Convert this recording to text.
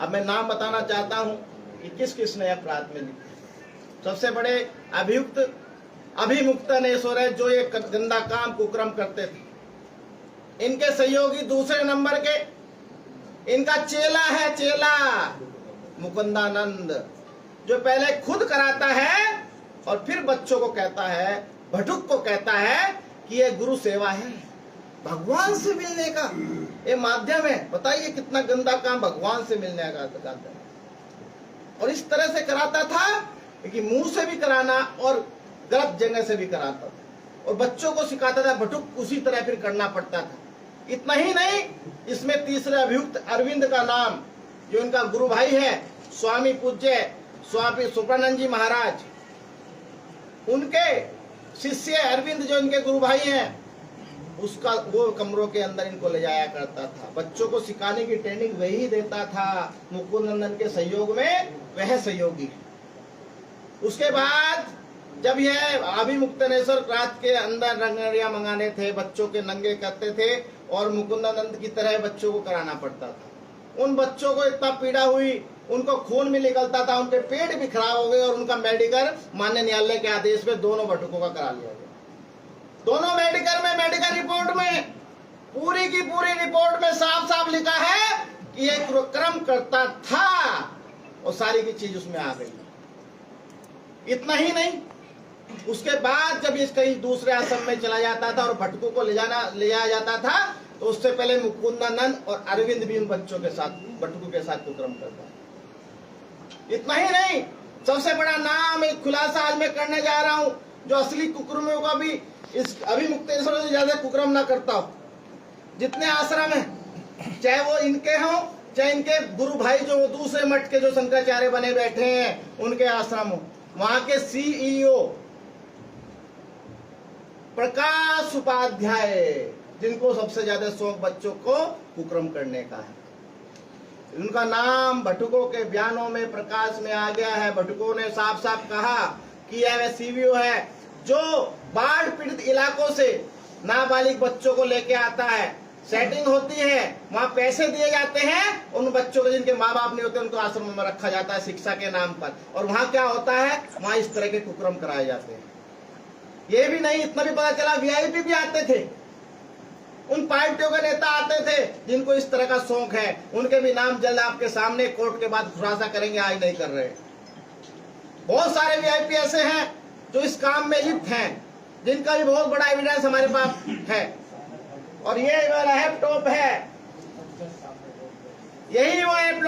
अब मैं नाम बताना चाहता हूं कि किस किस ने अपराध में लिखे। सबसे बड़े अभियुक्त अभिमुक्तनेश्वर है, जो ये गंदा काम कुक्रम करते थे। इनके सहयोगी दूसरे नंबर के इनका चेला है, चेला मुकुंदानंद, जो पहले खुद कराता है और फिर बच्चों को कहता है, भटुक को कहता है कि ये गुरु सेवा है, भगवान से मिलने का ये माध्यम है। बताइए कितना गंदा काम भगवान से मिलने का करता है। और इस तरह से कराता था कि मुंह से भी कराना और गलत जगह से भी कराता था, और बच्चों को सिखाता था भटुक उसी तरह फिर करना पड़ता था। इतना ही नहीं, इसमें तीसरे अभियुक्त अरविंद का नाम, जो इनका गुरु भाई है, स्वामी पूज्य स्वामी सुप्रानंद जी महाराज, उनके शिष्य अरविंद जो इनके गुरु भाई हैं, उसका वो कमरों के अंदर इनको ले जाया करता था। बच्चों को सिखाने की ट्रेनिंग वही देता था। मुकुंदनंदन के सहयोग में वह सहयोगी। उसके बाद जब यह अभिमुक्तनेश्वर रात के अंदर रंगरिया मंगाने थे, बच्चों के नंगे करते थे और मुकुंदानंद की तरह बच्चों को कराना पड़ता था। उन बच्चों को इतना पीड़ा हुई, उनको खून भी निकलता था, उनके पेट भी खराब हो गए, और उनका मेडिकल माननीय न्यायालय के आदेश में दोनों भटुकों का करा लिया गया। दोनों मेडिकल रिपोर्ट में पूरी की पूरी रिपोर्ट में साफ साफ लिखा है कि ये कुक्रम करता था, और सारी की चीज उसमें आ गई। इतना ही नहीं, उसके बाद जब इस कहीं दूसरे आश्रम में चला जाता था और भटकों को ले जाया जाता था, तो उससे पहले मुकुंदानंद और अरविंद भी उन बच्चों के साथ, भटकों के साथ कुक्रम करता। इतना ही नहीं, सबसे बड़ा नाम एक खुलासा आज मैं करने जा रहा हूं, जो असली कुक्रमियों का भी इस अभिमुक्तेश्वर से ज्यादा कुक्रम ना करता हो। जितने आश्रम है, चाहे वो इनके हों, चाहे इनके गुरु भाई जो दूसरे मठ के जो शंकराचार्य बने बैठे हैं उनके आश्रम हो, वहां के सीईओ प्रकाश उपाध्याय, जिनको सबसे ज्यादा शौक बच्चों को कुक्रम करने का है, उनका नाम भटुकों के बयानों में प्रकाश में आ गया है। भटुकों ने साफ साफ कहा कि यह सीईओ है जो बाढ़ पीड़ित इलाकों से नाबालिग बच्चों को लेके आता है, सेटिंग होती है, वहां पैसे दिए जाते हैं, उन बच्चों को जिनके माँ बाप नहीं होते उनको आश्रम में रखा जाता है शिक्षा के नाम पर, और वहां क्या होता है, वहां इस तरह के कुक्रम कराए जाते हैं। ये भी नहीं, इतना भी पता चला वीआईपी भी आते थे, उन पार्टियों के नेता आते थे जिनको इस तरह का शौक है, उनके भी नाम जल्द आपके सामने कोर्ट के बाद खुलासा करेंगे, आज नहीं कर रहे। बहुत सारे वीआईपी ऐसे हैं जो इस काम में लिप्त हैं, जिनका भी बहुत बड़ा एविडेंस हमारे पास है। और ये लैपटॉप है, यही वो